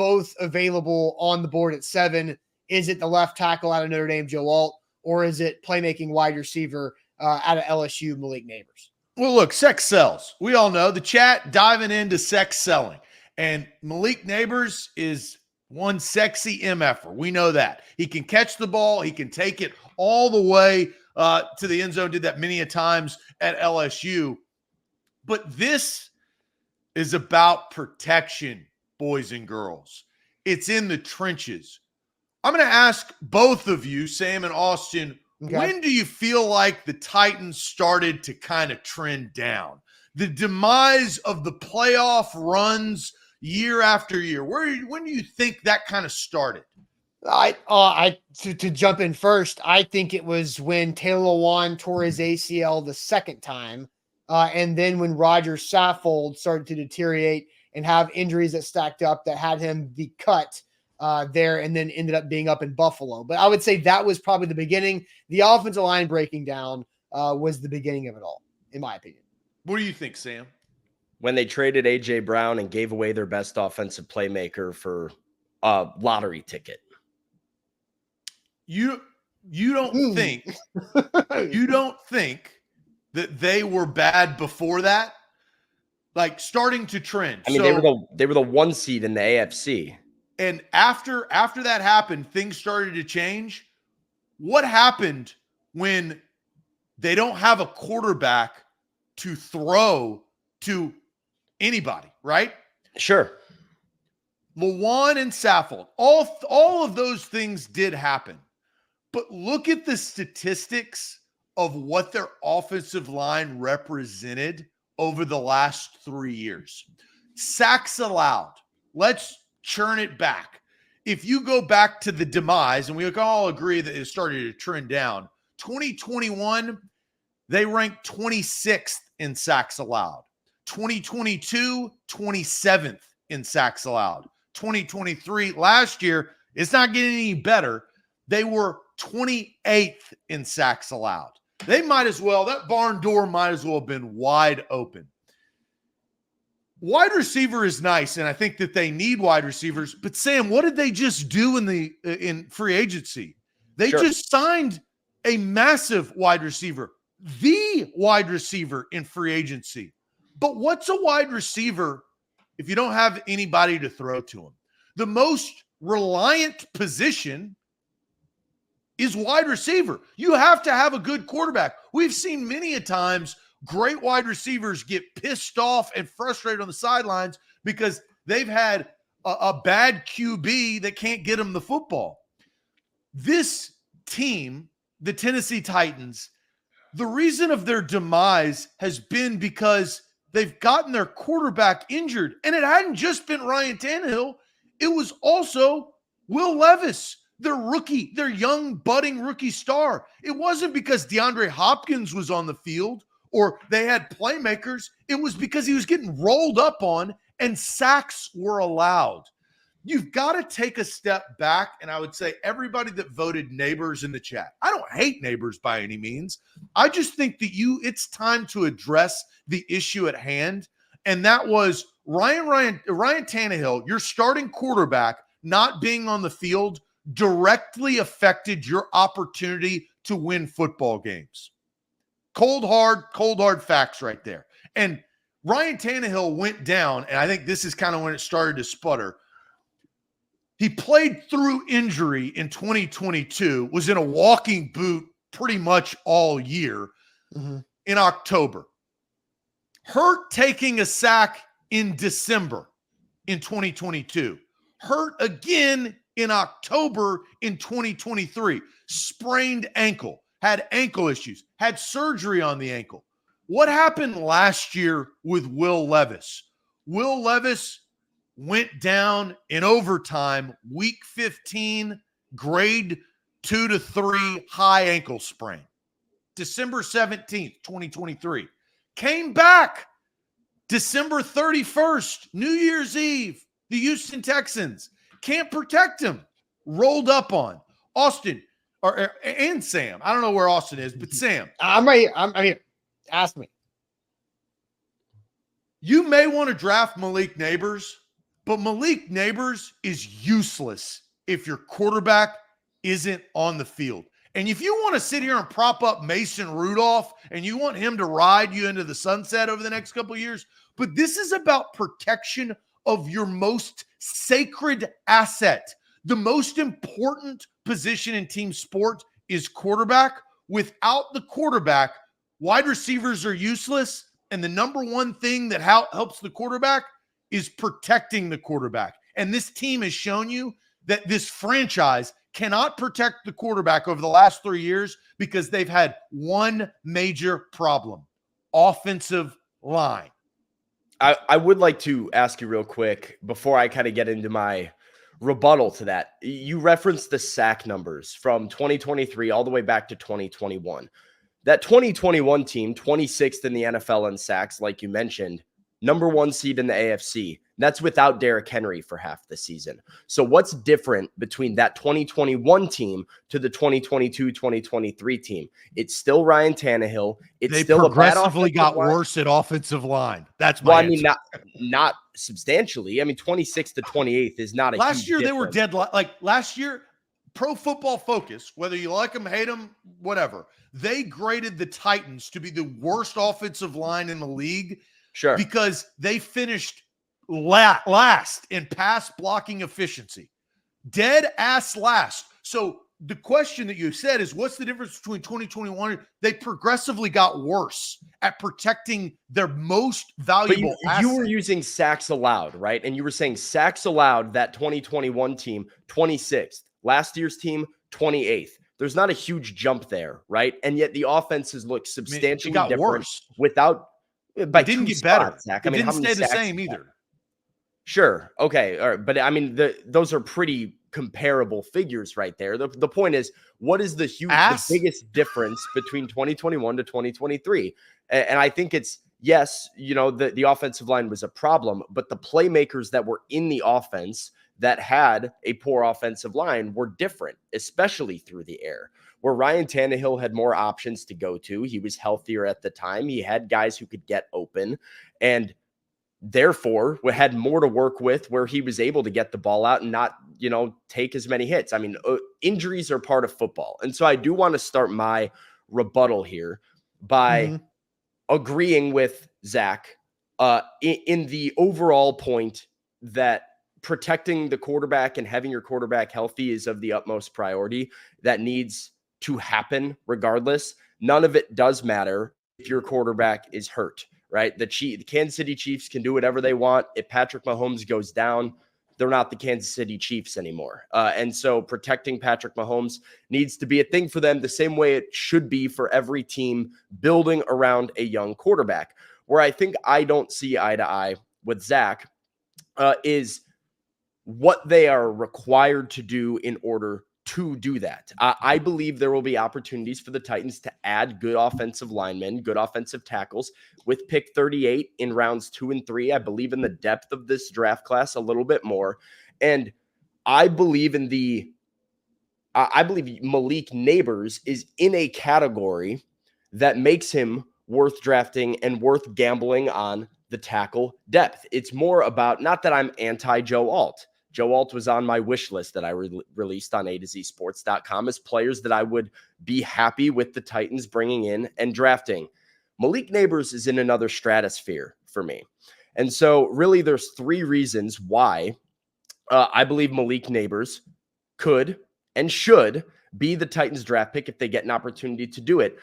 both available on the board at 7. Is it the left tackle out of Notre Dame, Joe Alt, or is it playmaking wide receiver out of LSU, Malik Neighbors? Well, look, sex sells. We all know the chat diving into sex selling. And Malik Neighbors is one sexy MFer. We know that. He can catch the ball. He can take it all the way to the end zone. Did that many a times at LSU. But this is about protection, boys and girls. It's in the trenches. I'm going to ask both of you, Sam and Austin, okay, when do you feel like the Titans started to kind of trend down? The demise of the playoff runs year after year. When do you think that kind of started? To jump in first, I think it was when Taylor Lewan tore his ACL the second time, and then when Roger Saffold started to deteriorate and have injuries that stacked up that had him be cut there, and then ended up being up in Buffalo. But I would say that was probably the beginning. The offensive line breaking down was the beginning of it all, in my opinion. What do you think, Sam? When they traded A.J. Brown and gave away their best offensive playmaker for a lottery ticket. You don't think that they were bad before that? Like starting to trend. I mean, they were the 1 seed in the AFC. And after that happened, things started to change. What happened when they don't have a quarterback to throw to anybody, right? Sure. Lewan and Saffold, all of those things did happen. But look at the statistics of what their offensive line represented over the last 3 years. Sacks allowed. Let's churn it back. If you go back to the demise, and we all agree that it started to trend down, 2021, they ranked 26th in sacks allowed. 2022, 27th in sacks allowed. 2023, last year, it's not getting any better. They were 28th in sacks allowed. They might as well, that barn door might as well have been wide open. Wide receiver is nice, and I think that they need wide receivers. But Sam, what did they just do in free agency? They just signed a massive wide receiver, the wide receiver in free agency. But what's a wide receiver if you don't have anybody to throw to him? The most reliant position is wide receiver. You have to have a good quarterback. We've seen many a times great wide receivers get pissed off and frustrated on the sidelines because they've had a bad QB that can't get them the football. This team, the Tennessee Titans, the reason of their demise has been because they've gotten their quarterback injured. And it hadn't just been Ryan Tannehill. It was also Will Levis, their young budding rookie star. It wasn't because DeAndre Hopkins was on the field or they had playmakers. It was because he was getting rolled up on and sacks were allowed. You've got to take a step back, and I would say everybody that voted Neighbors in the chat, I don't hate Neighbors by any means. I just think that it's time to address the issue at hand, and that was Ryan Tannehill, your starting quarterback, not being on the field directly affected your opportunity to win football games. Cold, hard facts right there. And Ryan Tannehill went down, and I think this is kind of when it started to sputter. He played through injury in 2022, was in a walking boot pretty much all year in October. Hurt taking a sack in December in 2022. Hurt again in October in 2023. Sprained ankle, had ankle issues, had surgery on the ankle. What happened last year with Will Levis? Will Levis went down in overtime, week 15, grade 2 to 3, high ankle sprain. December 17th, 2023. Came back December 31st, New Year's Eve. The Houston Texans can't protect him. Rolled up on. Austin and Sam. I don't know where Austin is, but Sam. I'm right here. I'm here. Ask me. You may want to draft Malik Neighbors. But Malik Neighbors is useless if your quarterback isn't on the field. And if you want to sit here and prop up Mason Rudolph and you want him to ride you into the sunset over the next couple of years, but this is about protection of your most sacred asset. The most important position in team sport is quarterback. Without the quarterback, wide receivers are useless. And the number one thing that helps the quarterback is protecting the quarterback. And this team has shown you that this franchise cannot protect the quarterback over the last 3 years because they've had one major problem: offensive line. I would like to ask you real quick before I kind of get into my rebuttal to that. You referenced the sack numbers from 2023 all the way back to 2021. That 2021 team, 26th in the NFL in sacks, like you mentioned, number 1 seed in the AFC. That's without Derrick Henry for half the season. So what's different between that 2021 team to the 2022-2023 team? It's still Ryan Tannehill. It's they still progressively a bad got line. worse at offensive line. That's my answer. Not substantially. I mean, 26th to 28th is not a last huge year difference. They were dead. Like last year, Pro Football Focus, whether you like them, hate them, whatever, they graded the Titans to be the worst offensive line in the league. Sure. Because they finished last in pass blocking efficiency. Dead ass last. So the question that you said is, what's the difference between 2021? They progressively got worse at protecting their most valuable asset. You were using sacks allowed, right? And you were saying sacks allowed, that 2021 team, 26th. Last year's team, 28th. There's not a huge jump there, right? And yet the offenses look substantially got different worse. without by it didn't two get better. spots, Zach. It didn't stay the same either. Sure. Okay. All right. But I mean, those are pretty comparable figures right there. The point is, what is the biggest difference between 2021 to 2023? And I think it's, yes, the offensive line was a problem, but the playmakers that were in the offense that had a poor offensive line were different, especially through the air, where Ryan Tannehill had more options to go to. He was healthier at the time. He had guys who could get open and therefore had more to work with, where he was able to get the ball out and not, take as many hits. I mean, injuries are part of football. And so I do want to start my rebuttal here by agreeing with Zach in the overall point that protecting the quarterback and having your quarterback healthy is of the utmost priority. That needs to happen regardless. None of it does matter if your quarterback is hurt, right? The Kansas City Chiefs can do whatever they want. If Patrick Mahomes goes down, they're not the Kansas City Chiefs anymore. And so protecting Patrick Mahomes needs to be a thing for them the same way it should be for every team building around a young quarterback. Where I think I don't see eye to eye with Zach is what they are required to do in order to do that. I believe there will be opportunities for the Titans to add good offensive linemen, good offensive tackles with pick 38 in rounds 2 and 3. I believe in the depth of this draft class a little bit more. And I believe Malik Neighbors is in a category that makes him worth drafting and worth gambling on the tackle depth. It's more about, not that I'm anti Joe Alt. Joe Alt was on my wish list that I released on A2ZSports.com as players that I would be happy with the Titans bringing in and drafting. Malik Neighbors is in another stratosphere for me. And so really there's 3 reasons why I believe Malik Neighbors could and should be the Titans draft pick if they get an opportunity to do it.